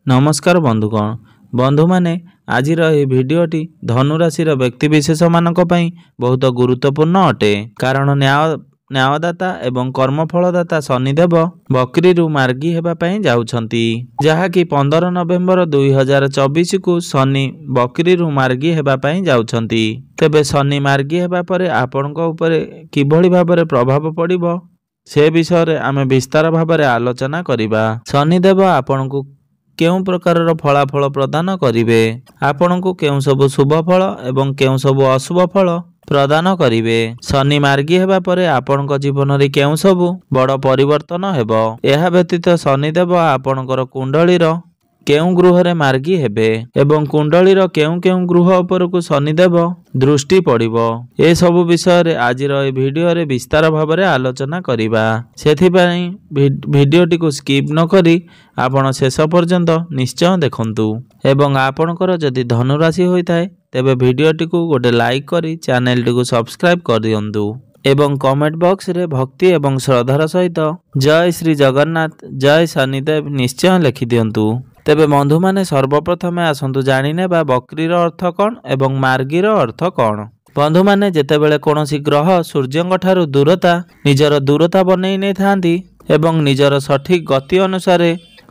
नमस्कार बंधुगण बंधु माने आज भिडटी धनुराशि व्यक्तिशेष मानक बहुत गुरुत्वपूर्ण अटे। कारण न्यायदाता एवं कर्मफलदाता शनिदेव बकरी मार्गी होगापी जाउछंती, जहाँकि 15 नवेम्बर 2024 को शनि बकरी मार्गी होगापी जाउछंती। तेबे शनि मार्गी होगा पर आपणक उपरे किभली भाबरे प्रभाव पड़िबो से विषय आमे विस्तार भाबरे आलोचना करिबा। शनिदेव आपणकु केउं प्रकार फलाफल प्रदान करिवे, आपणकु केउं सब शुभ फल एवं केउं सब अशुभ फल प्रदान करिवे। शनि मार्गी हेबा परे आपणक जीवन रे केउं सब बड़ परिवर्तन हेबो। एहा व्यतीत शनिदेव आपणकर कुंडलीर केउं गृह रे मार्गी हेबे एवं कुंडलीर केउं केउं गृह उपरकु शनिदेव दृष्टि पड़िबो। ए सब विषय रे आज भिडियो रे विस्तार भाव रे आलोचना करिबा। सेथिपाई भिडियोटी को स्किप न करी आपण शेष पर्यंत निश्चय देखंतु एवं आपणकर जदि धनुराशि होइथाय तेबे भिडियोटी को गोटे लाइक करी चैनल टी को सब्सक्राइब कर दियंतु एवं कमेंट बॉक्स रे भक्ति एवं श्रद्धार सहित जय श्री जगन्नाथ जय शनिदेव निश्चय लिखि दियंतु। तेबे बंधु माने सर्वप्रथम आसंतु जानिने बा बकरीर अर्थ कौन एवं मार्गीर अर्थ कौन। बंधु माने जेतेबेले कोनोसी ग्रह सूर्यंक ठारू दूरता निजर दूरता बनै नै थांती एवं निजर सठिक गति अनुसार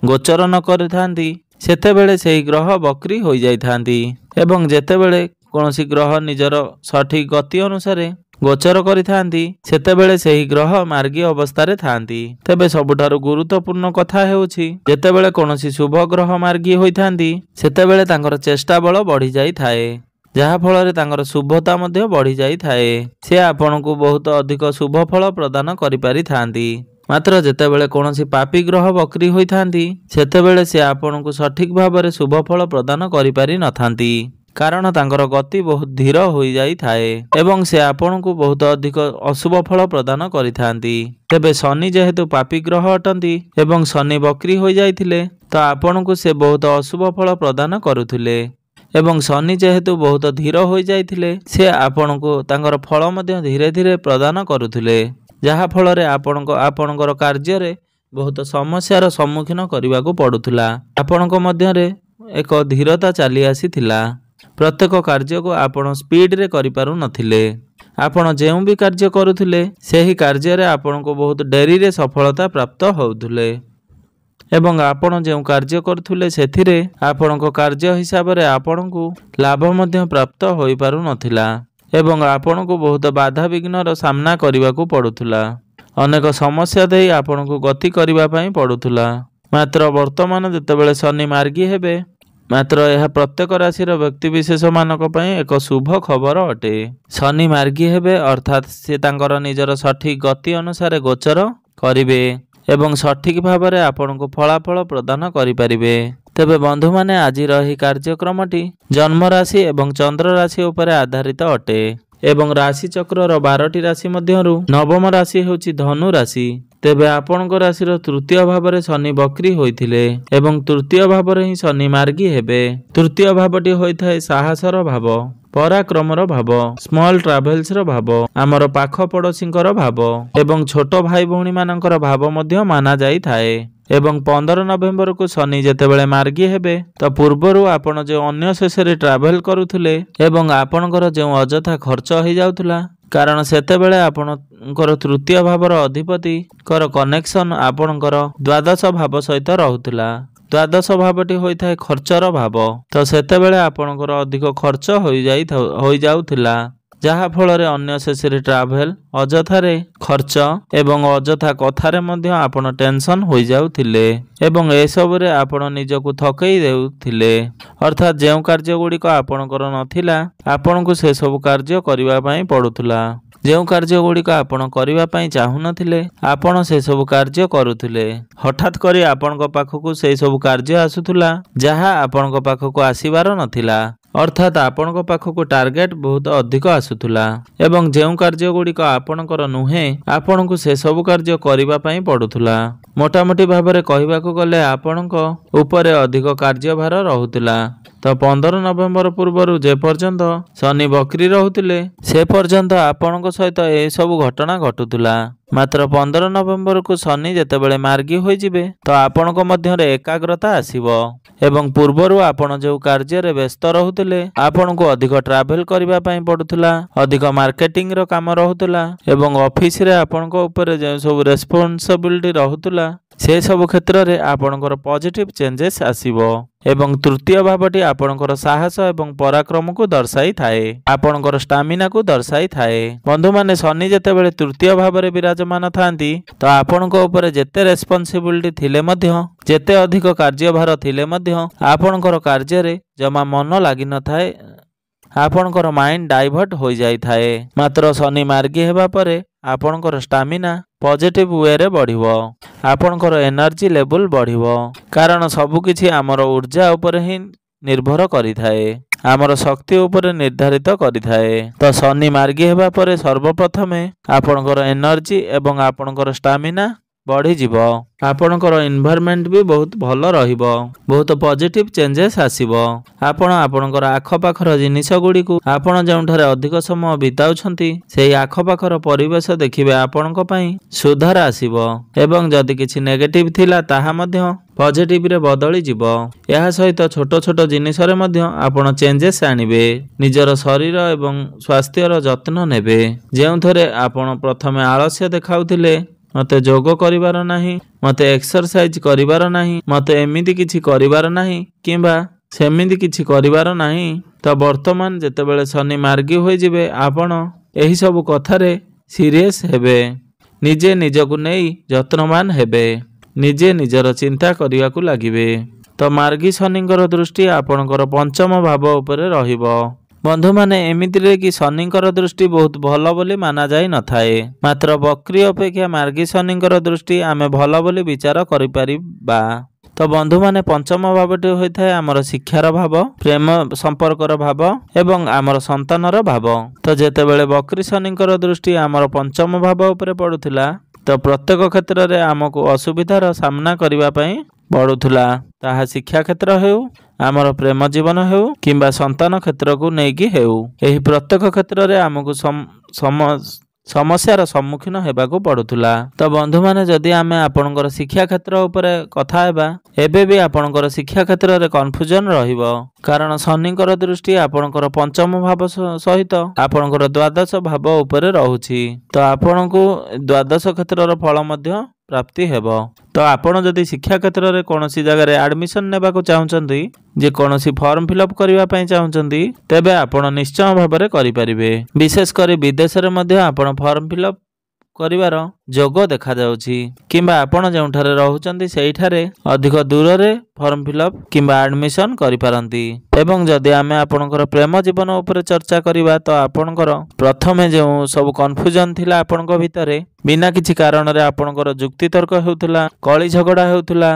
गोचर न करिथांती सेतेबेले सेही ग्रह बकरी होई जाई थांती एवं जेतेबेले कोनोसी ग्रह निजर सठिक गति अनुसार गोचर करिथांती सेतेबेले सेही ग्रह मार्गी अवस्था थांती। तेबे सबुठारु गुरुत्वपूर्ण कथा हेउछि जेतेबेले कोनोसी शुभ ग्रह मार्गी होइथांती सेतेबेले तांकर चेष्टा बल बढ़ी जाई थाए, जहा फल तांकर शुभता मध्य बढ़ी जाई थाए। से आपनकु बहुत अधिक शुभ फल प्रदान करि पारि थांती। मात्र जेतेबेले कोनोसी पापी ग्रह बकरी होइथांती सेतेबेले से आपनकु सठिक भाबरे शुभ फल प्रदान करि पारि नथांती, कारण तांकर गति बहुत धीर होई जाई थाए एवं से आपनकु बहुत अधिक अशुभ फल प्रदान करिथांती। तेबे शनि जेहेतु पापी ग्रह अटंती एवं शनि बकरी होई जाइथिले तो आपनकु से बहुत अशुभ फल प्रदान करुथिले एवं शनि जेहेतु बहुत धीर होई जाइथिले से आपनकु तांकर फल मध्य धीरे धीरे प्रदान करुथिले, जहा फल रे आपनकर कार्य रे बहुत समस्यार सम्मुखीन करिवाकु पडुथुला। आपनक मध्य रे एक धीरता चली आसीथिला। प्रत्येक कार्य को आपण स्पीड रे करि पारु नथिले। आपण जेउ भी कार्य करुथिले सेही कार्य रे आपण को बहुत डेरी रे सफलता प्राप्त होउथुले एवं आपण जेउ कार्य करुथिले सेथिरे आपण को कार्य हिसाब रे आपण को लाभ मध्य प्राप्त होई पारु नथिला एवं आपण को बहुत बाधा विघ्न रो सामना करिवा को पडुथुला। अनेक समस्या देई आपण को गति करिवा पई पडुथुला। मात्र वर्तमान जेतेबेले शनि मार्गी हेबे मात्र यह प्रत्येक राशि व्यक्तिशेष मानक एक शुभ खबर अटे। शनि मार्गी हेबे अर्थात से तांकर निजर सठिक गति अनुसार गोचर करिवे एवं सठिक भाव में आपण को फलाफल प्रदान करिपारिबे। तेबे बंधु माने आज रही कार्यक्रमटी जन्म राशि एवं चंद्र राशि उपरे आधारित अटे एवं राशि चक्र 12टी राशि मध्यरु नवम राशि हेउची धनु राशि। तेबे आपणक राशि तृतीय भाव में शनि बकरी होइथिले एवं तृतीय भाव में ही शनि मार्गी हेबे। तृतीय भावटी होइथाय साहसर भाव, पराक्रमर भाव, स्मॉल ट्राभेल्स भाव, आमर पाख पड़ोसींकर भाव एवं छोट भाई भौणी मानकर भाव मध्य माना जाई थाए एवं 15 नवेम्बर को शनि जेतेबेले मार्गी हेबे तो पूर्वरु आपण जो अन्य शेष रे ट्राभेल करुथिले एवं आपणकर जो अजथा खर्च हो जाउथुला कारण सेतेबेले आपणकर तृतीय भावर अधिपति कर कनेक्शन आपणकर द्वादश भाव सहित रहुथुला। द्वादश भावटी होइथाय खर्चर भाव, तो सेतेबेले आपणकर अधिक खर्च हो जाउथुला, जहा फल अन्य शेष रे ट्राभेल अजथारे खर्च एवं अजथा कथारे मध्य आपण टेंशन हो जाउथिले एवं ए सब रे आपण निजको थकई देउथिले। अर्थात जेउ कार्य गुड़िक आपणकर नथिला आपणकु से सब कार्य करिवा पई पडुथुला। जेउ कार्य गुड़िक आपण करिवा पई चाहु नथिले आपण से सब कार्य करुथिले। हठात करी आपणक पाखकु से सब कार्य आसुथुला जहा आपणक पाखकु आसीबार नथिला। अर्थात आपणक पाखकु टार्गेट बहुत अधिक आसुथुला एवं जेउ कार्य गुड़िक आपणकर नुहे आपणकु से सब कार्य करिवा पई पडुथुला। मोटामोटी भाव में कहवाकू गले आपणक उपरे अधिक कार्यभार रहुतला। ତ 15 ନଭେମ୍ବର ପୂର୍ବରୁ ଯେ ପର୍ଯ୍ୟନ୍ତ ଶନି ବକ୍ରି ରହୁଥିଲେ ସେ ପର୍ଯ୍ୟନ୍ତ ଆପଣଙ୍କ ସହିତ ଏସବୁ ଘଟଣା ଘଟୁଥିଲା। ମାତ୍ର 15 ନଭେମ୍ବରକୁ ଶନି ଯେତେବେଳେ ମାର୍ଗୀ ହୋଇଯିବେ ତ ଆପଣଙ୍କ ମଧ୍ୟରେ ଏକାଗ୍ରତା ଆସିବ ଏବଂ ପୂର୍ବରୁ ଆପଣ ଯେଉଁ କାର୍ଯ୍ୟରେ ବ୍ୟସ୍ତ ରହୁଥିଲେ, ଆପଣଙ୍କୁ ଅଧିକ ଟ୍ରାଭେଲ କରିବା ପାଇଁ ପଡୁଥିଲା, ଅଧିକ ମାର୍କେଟିଂର କାମ ରହୁଥିଲା ଏବଂ ଅଫିସରେ ଆପଣଙ୍କ ଉପରେ ଯେଉଁ ସବୁ ରେସ୍ପନ୍ସିବିଲିଟି ରହୁଥିଲା ସେ ସବୁ କ୍ଷେତ୍ରରେ ଆପଣଙ୍କର ପଜିଟିଭ ଚେଞ୍ଜେସ୍ ଆସିବ। ଏବଂ ତୃତୀୟ ଭାବଟି ଆପଣଙ୍କର ସାହସ ଏବଂ ପରାକ୍ରମକୁ ଦର୍ଶାଇଥାଏ, ଆପଣଙ୍କର ଷ୍ଟାମିନାକୁ ଦର୍ଶାଇଥାଏ। ବନ୍ଧୁମାନେ, ଶନି ଯେତେବେଳେ ତୃତୀୟ ଭାବରେ ବିରାଜମାନ ଥାନ୍ତି ତ ଆପଣଙ୍କ ଉପରେ ଯେତେ ରେସ୍ପନ୍ସିବିଲିଟି ଥିଲେ ମଧ୍ୟ, ଯେତେ ଅଧିକ କାର୍ଯ୍ୟଭାର ଥିଲେ ମଧ୍ୟ ଆପଣଙ୍କର କାର୍ଯ୍ୟରେ ଜମା ମନ ଲାଗିନଥାଏ, ଆପଣଙ୍କର ମାଇଣ୍ଡ ଡାଇଭର୍ଟ ହୋଇଯାଇଥାଏ। ମାତ୍ର ଶନି ମାର୍ଗୀ ହେବା ପରେ ଆପଣଙ୍କର ଷ୍ଟାମିନା ପଜିଟିଭ ୱେରେ ବଢ଼ିବ, ଆପଣଙ୍କର ଏନର୍ଜି ଲେବୁଲ ବଢ଼ିବ। କାରଣ ସବୁକିଛି ଆମର ଊର୍ଜା ଉପରେ ହିଁ ନିର୍ଭର କରିଥାଏ, ଆମର ଶକ୍ତି ଉପରେ ନିର୍ଦ୍ଧାରିତ କରିଥାଏ। ତ ଶନି ମାର୍ଗୀ ହେବା ପରେ ସର୍ବପ୍ରଥମେ ଆପଣଙ୍କର ଏନର୍ଜି ଏବଂ ଆପଣଙ୍କର ଷ୍ଟାମିନା ବଢ଼ିଯିବ, ଆପଣଙ୍କର ଏନଭାୟରମେଣ୍ଟ ବି ବହୁତ ଭଲ ରହିବ, ବହୁତ ପଜିଟିଭ ଚେଞ୍ଜେସ୍ ଆସିବ। ଆପଣ ଆପଣଙ୍କର ଆଖପାଖର ଜିନିଷ ଗୁଡ଼ିକୁ ଆପଣ ଯେଉଁଠାରେ ଅଧିକ ସମୟ ବିତାଉଛନ୍ତି ସେହି ଆଖପାଖର ପରିବେଶ ଦେଖିବେ ଆପଣଙ୍କ ପାଇଁ ସୁଧାର ଆସିବ ଏବଂ ଯଦି କିଛି ନେଗେଟିଭ ଥିଲା ତାହା ମଧ୍ୟ ପଜିଟିଭରେ ବଦଳିଯିବ। ଏହା ସହିତ ଛୋଟ ଛୋଟ ଜିନିଷରେ ମଧ୍ୟ ଆପଣ ଚେଞ୍ଜେସ୍ ଆଣିବେ, ନିଜର ଶରୀର ଏବଂ ସ୍ୱାସ୍ଥ୍ୟର ଯତ୍ନ ନେବେ। ଯେଉଁଥିରେ ଆପଣ ପ୍ରଥମେ ଆଳସ୍ୟ ଦେଖାଉଥିଲେ, ମୋତେ ଯୋଗ କରିବାର ନାହିଁ, ମୋତେ ଏକ୍ସରସାଇଜ କରିବାର ନାହିଁ, ମୋତେ ଏମିତି କିଛି କରିବାର ନାହିଁ କିମ୍ବା ସେମିତି କିଛି କରିବାର ନାହିଁ, ତ ବର୍ତ୍ତମାନ ଯେତେବେଳେ ଶନି ମାର୍ଗୀ ହୋଇଯିବେ ଆପଣ ଏହିସବୁ କଥାରେ ସିରିୟସ୍ ହେବେ, ନିଜେ ନିଜକୁ ନେଇ ଯତ୍ନବାନ ହେବେ, ନିଜେ ନିଜର ଚିନ୍ତା କରିବାକୁ ଲାଗିବେ। ତ ମାର୍ଗୀ ଶନିଙ୍କର ଦୃଷ୍ଟି ଆପଣଙ୍କର ପଞ୍ଚମ ଭାବ ଉପରେ ରହିବ। ବନ୍ଧୁମାନେ, ଏମିତିରେ କି ଶନିଙ୍କର ଦୃଷ୍ଟି ବହୁତ ଭଲ ବୋଲି ମାନା ଯାଇ ନଥାଏ, ମାତ୍ର ବକ୍ରି ଅପେକ୍ଷା ମାର୍ଗୀ ଶନିଙ୍କର ଦୃଷ୍ଟି ଆମେ ଭଲ ବୋଲି ବିଚାର କରିପାରିବା। ତ ବନ୍ଧୁମାନେ, ପଞ୍ଚମ ଭାବଟି ହୋଇଥାଏ ଆମର ଶିକ୍ଷାର ଭାବ, ପ୍ରେମ ସମ୍ପର୍କର ଭାବ ଏବଂ ଆମର ସନ୍ତାନର ଭାବ। ତ ଯେତେବେଳେ ବକ୍ରି ଶନିଙ୍କର ଦୃଷ୍ଟି ଆମର ପଞ୍ଚମ ଭାବ ଉପରେ ପଡୁଥିଲା ତ ପ୍ରତ୍ୟେକ କ୍ଷେତ୍ରରେ ଆମକୁ ଅସୁବିଧାର ସାମ୍ନା କରିବା ପାଇଁ ପଡୁଥିଲା, ତାହା ଶିକ୍ଷା କ୍ଷେତ୍ର ହେଉ, ଆମର ପ୍ରେମ ଜୀବନ ହେଉ କିମ୍ବା ସନ୍ତାନ କ୍ଷେତ୍ରକୁ ନେଇକି ହେଉ, ଏହି ପ୍ରତ୍ୟେକ କ୍ଷେତ୍ରରେ ଆମକୁ ସମସ୍ୟାର ସମ୍ମୁଖୀନ ହେବାକୁ ପଡୁଥିଲା। ତ ବନ୍ଧୁମାନେ, ଯଦି ଆମେ ଆପଣଙ୍କର ଶିକ୍ଷା କ୍ଷେତ୍ର ଉପରେ କଥା ହେବା, ଏବେ ବି ଆପଣଙ୍କର ଶିକ୍ଷା କ୍ଷେତ୍ରରେ କନଫ୍ୟୁଜନ ରହିବ, କାରଣ ଶନିଙ୍କର ଦୃଷ୍ଟି ଆପଣଙ୍କର ପଞ୍ଚମ ଭାବ ସହିତ ଆପଣଙ୍କର ଦ୍ୱାଦଶ ଭାବ ଉପରେ ରହୁଛି। ତ ଆପଣଙ୍କୁ ଦ୍ୱାଦଶ କ୍ଷେତ୍ରର ଫଳ ମଧ୍ୟ ପ୍ରାପ୍ତି ହେବ। ତ ଆପଣ ଯଦି ଶିକ୍ଷା କ୍ଷେତ୍ରରେ କୌଣସି ଜାଗାରେ ଆଡମିସନ ନେବାକୁ ଚାହୁଁଛନ୍ତି, ଯେ କୌଣସି ଫର୍ମ ଫିଲଅପ କରିବା ପାଇଁ ଚାହୁଁଛନ୍ତି, ତେବେ ଆପଣ ନିଶ୍ଚୟ ଭାବରେ କରିପାରିବେ। ବିଶେଷ କରି ବିଦେଶରେ ମଧ୍ୟ ଆପଣ ଫର୍ମ ଫିଲଅପ କରିବାର ଯୋଗ ଦେଖାଯାଉଛି କିମ୍ବା ଆପଣ ଯେଉଁଠାରେ ରହୁଛନ୍ତି ସେଇଠାରେ ଅଧିକ ଦୂରରେ ଫର୍ମ ଫିଲଅପ କିମ୍ବା ଆଡମିସନ କରିପାରନ୍ତି। ଏବଂ ଯଦି ଆମେ ଆପଣଙ୍କର ପ୍ରେମ ଜୀବନ ଉପରେ ଚର୍ଚ୍ଚା କରିବା ତ ଆପଣଙ୍କର ପ୍ରଥମେ ଯେଉଁ ସବୁ କନଫ୍ୟୁଜନ ଥିଲା ଆପଣଙ୍କ ଭିତରେ, ବିନା କିଛି କାରଣରେ ଆପଣଙ୍କର ଯୁକ୍ତିତର୍କ ହେଉଥିଲା, କଳି ଝଗଡ଼ା ହେଉଥିଲା,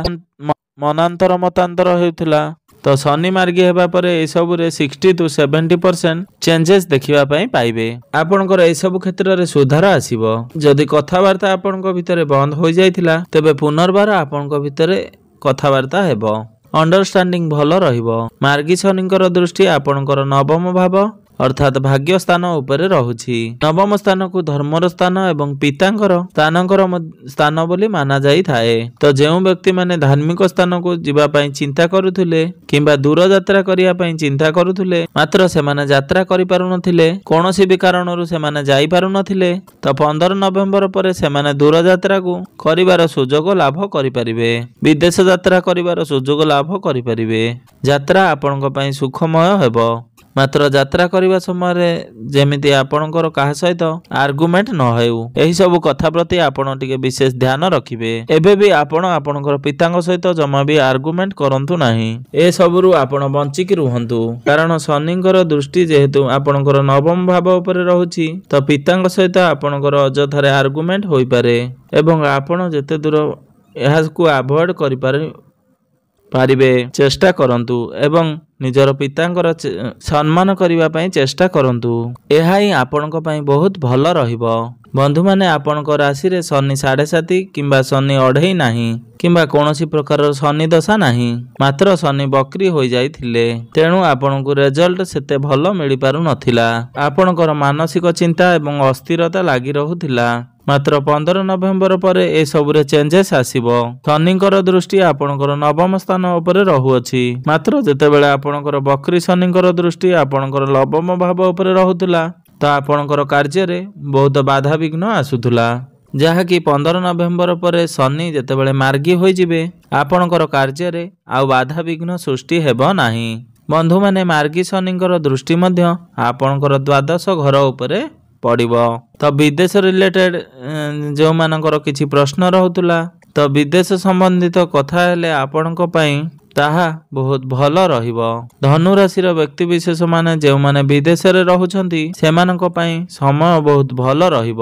ମନାନ୍ତର ମତାନ୍ତର ହେଉଥିଲା, ତ ଶନି ମାର୍ଗୀ ହେବା ପରେ ଏସବୁରେ 60 to 70% ଚେଞ୍ଜେସ୍ ଦେଖିବା ପାଇଁ ପାଇବେ। ଆପଣଙ୍କର ଏସବୁ କ୍ଷେତ୍ରରେ ସୁଧାର ଆସିବ। ଯଦି କଥାବାର୍ତ୍ତା ଆପଣଙ୍କ ଭିତରେ ବନ୍ଦ ହୋଇଯାଇଥିଲା ତେବେ ପୁନର୍ବାର ଆପଣଙ୍କ ଭିତରେ କଥାବାର୍ତ୍ତା ହେବ, ଅଣ୍ଡରଷ୍ଟାଣ୍ଡିଂ ଭଲ ରହିବ। ମାର୍ଗୀ ଶନିଙ୍କର ଦୃଷ୍ଟି ଆପଣଙ୍କର ନବମ ଭାବ ଅର୍ଥାତ୍ ଭାଗ୍ୟ ସ୍ଥାନ ଉପରେ ରହୁଛି। ନବମ ସ୍ଥାନକୁ ଧର୍ମର ସ୍ଥାନ ଏବଂ ପିତାଙ୍କର ସ୍ଥାନ ବୋଲି ମାନା ଯାଇଥାଏ। ତ ଯେଉଁ ବ୍ୟକ୍ତିମାନେ ଧାର୍ମିକ ସ୍ଥାନକୁ ଯିବା ପାଇଁ ଚିନ୍ତା କରୁଥିଲେ କିମ୍ବା ଦୂର ଯାତ୍ରା କରିବା ପାଇଁ ଚିନ୍ତା କରୁଥିଲେ, ମାତ୍ର ସେମାନେ ଯାତ୍ରା କରିପାରୁନଥିଲେ, କୌଣସି ବି କାରଣରୁ ସେମାନେ ଯାଇପାରୁନଥିଲେ, ତ 15 ନଭେମ୍ବର ପରେ ସେମାନେ ଦୂର ଯାତ୍ରାକୁ କରିବାର ସୁଯୋଗ ଲାଭ କରିପାରିବେ, ବିଦେଶ ଯାତ୍ରା କରିବାର ସୁଯୋଗ ଲାଭ କରିପାରିବେ। ଯାତ୍ରା ଆପଣଙ୍କ ପାଇଁ ସୁଖମୟ ହେବ, ମାତ୍ର ଯାତ୍ରା କରିବା ସମୟରେ ଯେମିତି ଆପଣଙ୍କର କାହା ସହିତ ଆର୍ଗୁମେଣ୍ଟ ନ ହେଉ, ଏହି ସବୁ କଥା ପ୍ରତି ଆପଣ ଟିକେ ବିଶେଷ ଧ୍ୟାନ ରଖିବେ। ଏବେ ବି ଆପଣ ଆପଣଙ୍କର ପିତାଙ୍କ ସହିତ ଜମା ବି ଆର୍ଗୁମେଣ୍ଟ କରନ୍ତୁ ନାହିଁ, ଏସବୁରୁ ଆପଣ ବଞ୍ଚିକି ରୁହନ୍ତୁ। କାରଣ ଶନିଙ୍କର ଦୃଷ୍ଟି ଯେହେତୁ ଆପଣଙ୍କର ନବମ ଭାବ ଉପରେ ରହୁଛି, ତ ପିତାଙ୍କ ସହିତ ଆପଣଙ୍କର ଅଯଥାରେ ଆର୍ଗୁମେଣ୍ଟ ହୋଇପାରେ ଏବଂ ଆପଣ ଯେତେ ଦୂର ଏହାକୁ ଆଭଏଡ ପାରିବେ ଚେଷ୍ଟା କରନ୍ତୁ ଏବଂ ନିଜର ପିତାଙ୍କର ସମ୍ମାନ କରିବା ପାଇଁ ଚେଷ୍ଟା କରନ୍ତୁ। ଏହା ହିଁ ଆପଣଙ୍କ ପାଇଁ ବହୁତ ଭଲ ରହିବ। ବନ୍ଧୁମାନେ, ଆପଣଙ୍କ ରାଶିରେ ଶନି 7.5 କିମ୍ବା ଶନି 2.5 ନାହିଁ କିମ୍ବା କୌଣସି ପ୍ରକାରର ଶନି ଦଶା ନାହିଁ, ମାତ୍ର ଶନି ବକ୍ରି ହୋଇଯାଇଥିଲେ। ତେଣୁ ଆପଣଙ୍କୁ ରେଜଲ୍ଟ ସେତେ ଭଲ ମିଳିପାରୁନଥିଲା। ଆପଣଙ୍କର ମାନସିକ ଚିନ୍ତା ଏବଂ ଅସ୍ଥିରତା ଲାଗି ରହୁଥିଲା। ମାତ୍ର 15 ନଭେମ୍ବର ପରେ ଏସବୁରେ ଚେଞ୍ଜେସ୍ ଆସିବ। ଶନିଙ୍କର ଦୃଷ୍ଟି ଆପଣଙ୍କର ନବମ ସ୍ଥାନ ଉପରେ ରହୁଅଛି। ମାତ୍ର ଯେତେବେଳେ ଆପଣଙ୍କର ବକ୍ରି ଶନିଙ୍କର ଦୃଷ୍ଟି ଆପଣଙ୍କର ନବମ ଭାବ ଉପରେ ରହୁଥିଲା, ତ ଆପଣଙ୍କର କାର୍ଯ୍ୟରେ ବହୁତ ବାଧାବିଘ୍ନ ଆସୁଥିଲା। ଯାହାକି 15 ନଭେମ୍ବର ପରେ ଶନି ଯେତେବେଳେ ମାର୍ଗୀ ହୋଇଯିବେ, ଆପଣଙ୍କର କାର୍ଯ୍ୟରେ ଆଉ ବାଧାବିଘ୍ନ ସୃଷ୍ଟି ହେବ ନାହିଁ। ବନ୍ଧୁମାନେ, ମାର୍ଗୀ ଶନିଙ୍କର ଦୃଷ୍ଟି ମଧ୍ୟ ଆପଣଙ୍କର ଦ୍ୱାଦଶ ଘର ଉପରେ ପଡ଼ିବ। ତ ବିଦେଶ ରିଲେଟେଡ୍ ଯେଉଁମାନଙ୍କର କିଛି ପ୍ରଶ୍ନ ରହୁଥିଲା, ତ ବିଦେଶ ସମ୍ବନ୍ଧିତ କଥା ହେଲେ ଆପଣଙ୍କ ପାଇଁ ତାହା ବହୁତ ଭଲ ରହିବ। ଧନୁ ରାଶିର ବ୍ୟକ୍ତିବିଶେଷ ମାନେ ଯେଉଁମାନେ ବିଦେଶରେ ରହୁଛନ୍ତି, ସେମାନଙ୍କ ପାଇଁ ସମୟ ବହୁତ ଭଲ ରହିବ।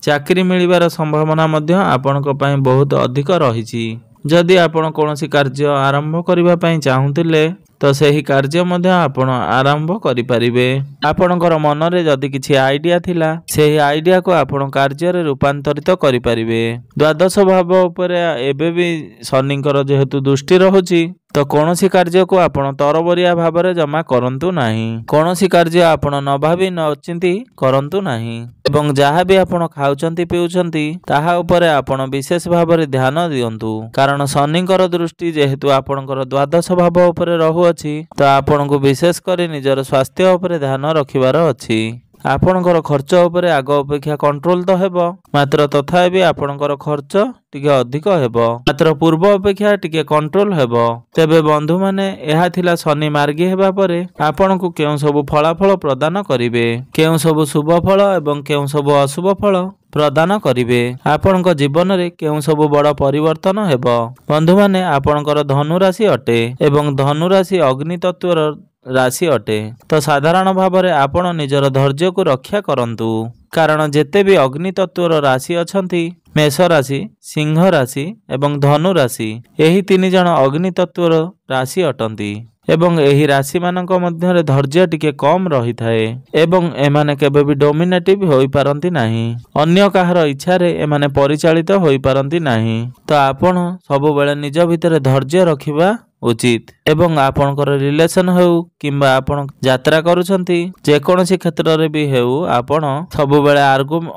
ଚାକିରି ମିଳିବାର ସମ୍ଭାବନା ମଧ୍ୟ ଆପଣଙ୍କ ପାଇଁ ବହୁତ ଅଧିକ ରହିଛି। ଯଦି ଆପଣ କୌଣସି କାର୍ଯ୍ୟ ଆରମ୍ଭ କରିବା ପାଇଁ ଚାହୁଁଥିଲେ, ତ ସେହି କାର୍ଯ୍ୟ ମଧ୍ୟ ଆପଣ ଆରମ୍ଭ କରିପାରିବେ। ଆପଣଙ୍କର ମନରେ ଯଦି କିଛି ଆଇଡ଼ିଆ ଥିଲା, ସେହି ଆଇଡ଼ିଆକୁ ଆପଣ କାର୍ଯ୍ୟରେ ରୂପାନ୍ତରିତ କରିପାରିବେ। ଦ୍ୱାଦଶ ଭାବ ଉପରେ ଏବେ ବି ଶନିଙ୍କର ଯେହେତୁ ଦୃଷ୍ଟି ରହୁଛି, ତ କୌଣସି କାର୍ଯ୍ୟକୁ ଆପଣ ତରବରିଆ ଭାବରେ ଜମା କରନ୍ତୁ ନାହିଁ। କୌଣସି କାର୍ଯ୍ୟ ଆପଣ ନ ଭାବି ନ ଚିନ୍ତି କରନ୍ତୁ ନାହିଁ ଏବଂ ଯାହା ବି ଆପଣ ଖାଉଛନ୍ତି ପିଉଛନ୍ତି, ତାହା ଉପରେ ଆପଣ ବିଶେଷ ଭାବରେ ଧ୍ୟାନ ଦିଅନ୍ତୁ। କାରଣ ଶନିଙ୍କର ଦୃଷ୍ଟି ଯେହେତୁ ଆପଣଙ୍କର ଦ୍ୱାଦଶ ଭାବ ଉପରେ ରହୁଅଛି, ତ ଆପଣଙ୍କୁ ବିଶେଷ କରି ନିଜର ସ୍ୱାସ୍ଥ୍ୟ ଉପରେ ଧ୍ୟାନ ରଖିବାର ଅଛି। ଆପଣଙ୍କର ଖର୍ଚ୍ଚ ଉପରେ ଆଗ ଅପେକ୍ଷା କଣ୍ଟ୍ରୋଲ ତ ହେବ, ମାତ୍ର ତଥାପି ଆପଣଙ୍କର ଖର୍ଚ୍ଚ ଟିକେ ଅଧିକ ହେବ, ମାତ୍ର ପୂର୍ବ ଅପେକ୍ଷା ଟିକେ କଣ୍ଟ୍ରୋଲ ହେବ। ତେବେ ବନ୍ଧୁମାନେ, ଏହା ଥିଲା ଶନି ମାର୍ଗୀ ହେବା ପରେ ଆପଣଙ୍କୁ କେଉଁ ସବୁ ଫଳାଫଳ ପ୍ରଦାନ କରିବେ, କେଉଁ ସବୁ ଶୁଭ ଫଳ ଏବଂ କେଉଁ ସବୁ ଅଶୁଭ ଫଳ ପ୍ରଦାନ କରିବେ, ଆପଣଙ୍କ ଜୀବନରେ କେଉଁ ସବୁ ବଡ଼ ପରିବର୍ତ୍ତନ ହେବ। ବନ୍ଧୁମାନେ, ଆପଣଙ୍କର ଧନୁ ରାଶି ଅଟେ ଏବଂ ଧନୁ ରାଶି ଅଗ୍ନି ତତ୍ତ୍ୱର ରାଶି ଅଟେ। ତ ସାଧାରଣ ଭାବରେ ଆପଣ ନିଜର ଧୈର୍ଯ୍ୟକୁ ରକ୍ଷା କରନ୍ତୁ। କାରଣ ଯେତେ ବି ଅଗ୍ନି ତତ୍ତ୍ୱର ରାଶି ଅଛନ୍ତି, ମେଷ ରାଶି, ସିଂହ ରାଶି ଏବଂ ଧନୁ ରାଶି, ଏହି 3 ଜଣ ଅଗ୍ନି ତତ୍ତ୍ୱର ରାଶି ଅଟନ୍ତି ଏବଂ ଏହି ରାଶିମାନଙ୍କ ମଧ୍ୟରେ ଧୈର୍ଯ୍ୟ ଟିକେ କମ୍ ରହିଥାଏ ଏବଂ ଏମାନେ କେବେ ବି ଡୋମିନେଟିଭ ହୋଇପାରନ୍ତି ନାହିଁ। ଅନ୍ୟ କାହାର ଇଚ୍ଛାରେ ଏମାନେ ପରିଚାଳିତ ହୋଇପାରନ୍ତି ନାହିଁ। ତ ଆପଣ ସବୁବେଳେ ନିଜ ଭିତରେ ଧୈର୍ଯ୍ୟ ରଖିବା ଉଚିତ ଏବଂ ଆପଣଙ୍କର ରିଲେସନ ହେଉ କିମ୍ବା ଆପଣ ଯାତ୍ରା କରୁଛନ୍ତି, ଯେକୌଣସି କ୍ଷେତ୍ରରେ ବି ହେଉ, ଆପଣ ସବୁବେଳେ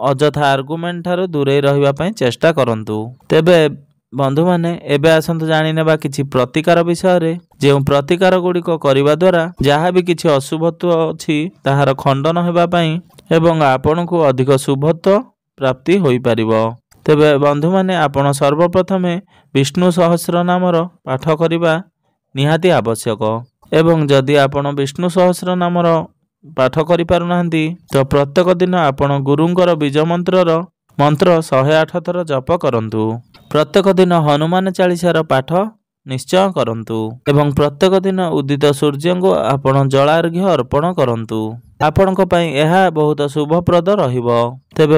ଅଯଥା ଆର୍ଗୁମେଣ୍ଟ ଠାରୁ ଦୂରେଇ ରହିବା ପାଇଁ ଚେଷ୍ଟା କରନ୍ତୁ। ତେବେ ବନ୍ଧୁମାନେ, ଏବେ ଆସନ୍ତୁ ଜାଣିନେବା କିଛି ପ୍ରତିକାର ବିଷୟରେ। ଯେଉଁ ପ୍ରତିକାର ଗୁଡ଼ିକ କରିବା ଦ୍ୱାରା ଯାହା ବି କିଛି ଅଶୁଭତ୍ୱ ଅଛି ତାହାର ଖଣ୍ଡନ ହେବା ପାଇଁ ଏବଂ ଆପଣଙ୍କୁ ଅଧିକ ଶୁଭତ୍ୱ ପ୍ରାପ୍ତି ହୋଇପାରିବ। ତେବେ ବନ୍ଧୁମାନେ, ଆପଣ ସର୍ବପ୍ରଥମେ ବିଷ୍ଣୁ ସହସ୍ର ନାମର ପାଠ କରିବା ନିହାତି ଆବଶ୍ୟକ ଏବଂ ଯଦି ଆପଣ ବିଷ୍ଣୁ ସହସ୍ର ନାମର ପାଠ କରିପାରୁନାହାନ୍ତି, ତ ପ୍ରତ୍ୟେକ ଦିନ ଆପଣ ଗୁରୁଙ୍କର ବୀଜ ମନ୍ତ୍ର 108 ଥର ଜପ କରନ୍ତୁ। ପ୍ରତ୍ୟେକ ଦିନ ହନୁମାନ ଚାଳିଶାର ପାଠ ନିଶ୍ଚୟ କରନ୍ତୁ ଏବଂ ପ୍ରତ୍ୟେକ ଦିନ ଉଦିତ ସୂର୍ଯ୍ୟଙ୍କୁ ଆପଣ ଜଳାର୍ଘ୍ୟ ଅର୍ପଣ କରନ୍ତୁ। ଆପଣଙ୍କ ପାଇଁ ଏହା ବହୁତ ଶୁଭପ୍ରଦ ରହିବ। ତେବେ